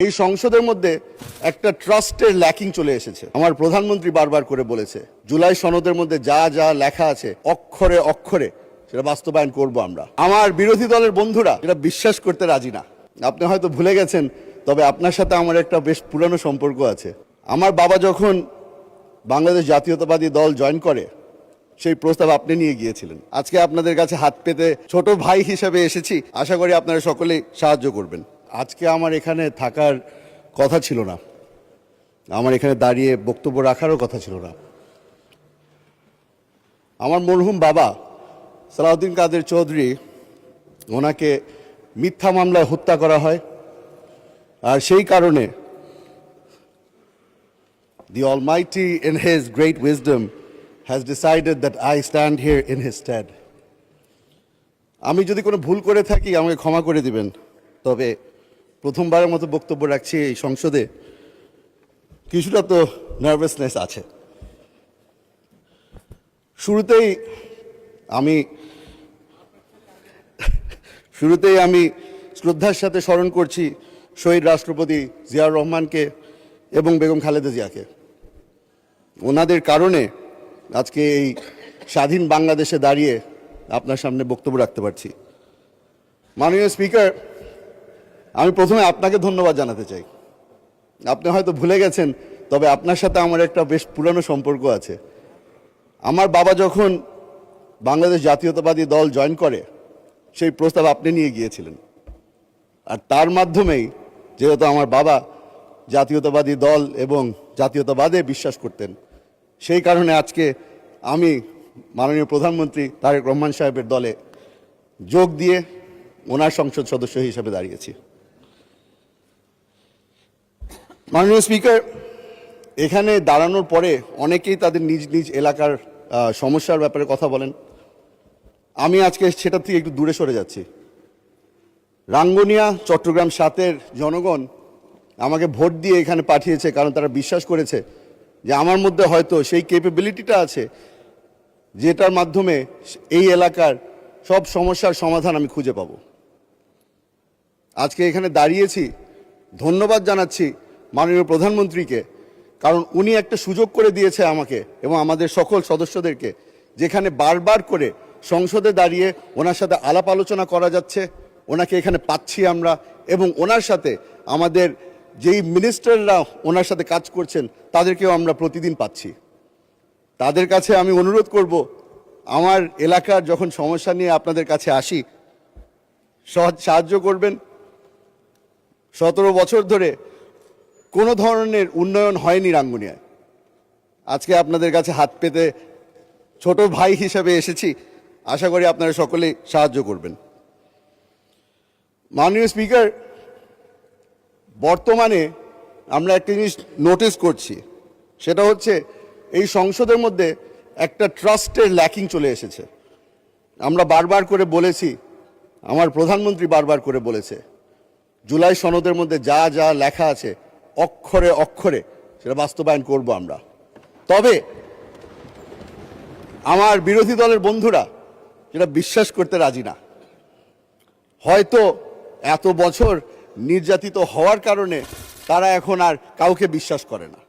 এই সংসদের মধ্যে একটা ট্রাস্টের ল্যাকিং চলে এসেছে। আমার প্রধানমন্ত্রী বারবার করে বলেছে জুলাই সনদের মধ্যে যা যা লেখা আছে অক্ষরে অক্ষরে সেটা বাস্তবায়ন করব আমরা। আমার বিরোধী দলের বন্ধুরা এটা বিশ্বাস করতে রাজি না। আপনি হয়তো ভুলে গেছেন, তবে আপনার সাথে আমার একটা বেশ পুরানো সম্পর্ক আছে। আমার বাবা যখন বাংলাদেশ জাতীয়তাবাদী দল জয়েন করে সেই প্রস্তাব আপনি নিয়ে গিয়েছিলেন। আজকে আপনাদের কাছে হাত পেতে ছোট ভাই হিসেবে এসেছি, আশা করি আপনারা সকলেই সাহায্য করবেন। আজকে আমার এখানে থাকার কথা ছিল না, আমার এখানে দাঁড়িয়ে বক্তব্য রাখারও কথা ছিল না। আমার মরহুম বাবা সালাউদ্দিন কাদের চৌধুরী, ওনাকে মিথ্যা মামলায় হত্যা করা হয়, আর সেই কারণে the Almighty in His great wisdom has decided that I stand here in His stead. আমি যদি কোনো ভুল করে থাকি আমাকে ক্ষমা করে দিবেন, তবে প্রথমবারের মতো বক্তব্য রাখছি এই সংসদে, কিছুটা তো নার্ভাসনেস আছে। শুরুতেই আমি শ্রদ্ধার সাথে স্মরণ করছি শহীদ রাষ্ট্রপতি জিয়াউর রহমানকে এবং বেগম খালেদা জিয়াকে। ওনাদের কারণে আজকে এই স্বাধীন বাংলাদেশে দাঁড়িয়ে আপনার সামনে বক্তব্য রাখতে পারছি। মাননীয় স্পিকার, আমি প্রথমে আপনাকে ধন্যবাদ জানাতে চাই। আপনি হয়তো ভুলে গেছেন, তবে আপনার সাথে আমার একটা বেশ পুরানো সম্পর্ক আছে। আমার বাবা যখন বাংলাদেশ জাতীয়তাবাদী দল জয়েন করে সেই প্রস্তাব আপনি নিয়ে গিয়েছিলেন, আর তার মাধ্যমেই, যেহেতু আমার বাবা জাতীয়তাবাদী দল এবং জাতীয়তাবাদে বিশ্বাস করতেন, সেই কারণে আজকে আমি মাননীয় প্রধানমন্ত্রী তারেক রহমান সাহেবের দলে যোগ দিয়ে ওনার সংসদ সদস্য হিসেবে দাঁড়িয়েছি। মাননীয় স্পিকার, এখানে দাঁড়ানোর পরে অনেকেই তাদের নিজ নিজ এলাকার সমস্যার ব্যাপারে কথা বলেন। আমি আজকে সেটা থেকে একটু দূরে সরে যাচ্ছি। রাঙ্গুনিয়া চট্টগ্রাম 7-এর জনগণ আমাকে ভোট দিয়ে এখানে পাঠিয়েছে, কারণ তারা বিশ্বাস করেছে যে আমার মধ্যে হয়তো সেই ক্যাপাবিলিটিটা আছে যেটার মাধ্যমে এই এলাকার সব সমস্যার সমাধান আমি খুঁজে পাব। আজকে এখানে দাঁড়িয়েছি, ধন্যবাদ জানাচ্ছি মাননীয় প্রধানমন্ত্রীকে, কারণ উনি একটা সুযোগ করে দিয়েছে আমাকে এবং আমাদের সকল সদস্যদেরকে, যেখানে বারবার করে সংসদে দাঁড়িয়ে ওনার সাথে আলাপ আলোচনা করা যাচ্ছে। ওনাকে এখানে পাচ্ছি আমরা, এবং ওনার সাথে আমাদের যেই মিনিস্টাররা ওনার সাথে কাজ করছেন তাদেরকেও আমরা প্রতিদিন পাচ্ছি। তাদের কাছে আমি অনুরোধ করব, আমার এলাকার যখন সমস্যা নিয়ে আপনাদের কাছে আসি সাহায্য করবেন। 17 বছর ধরে কোনো ধরনের উন্নয়ন হয়নি রাঙ্গুনিয়ায়। আজকে আপনাদের কাছে হাত পেতে ছোট ভাই হিসেবে এসেছি, আশা করি আপনারা সকলেই সাহায্য করবেন। মাননীয় স্পিকার, বর্তমানে আমরা একটা জিনিস নোটিস করছি, সেটা হচ্ছে এই সংসদের মধ্যে একটা ট্রাস্টের ল্যাকিং চলে এসেছে। আমরা বারবার করে বলেছি, আমার প্রধানমন্ত্রী বারবার করে বলেছে জুলাই সনদের মধ্যে যা যা লেখা আছে অক্ষরে অক্ষরে সেটা বাস্তবায়ন করব আমরা। তবে আমার বিরোধী দলের বন্ধুরা সেটা বিশ্বাস করতে রাজি না। হয়তো এত বছর নির্যাতিত হওয়ার কারণে তারা এখন আর কাউকে বিশ্বাস করে না।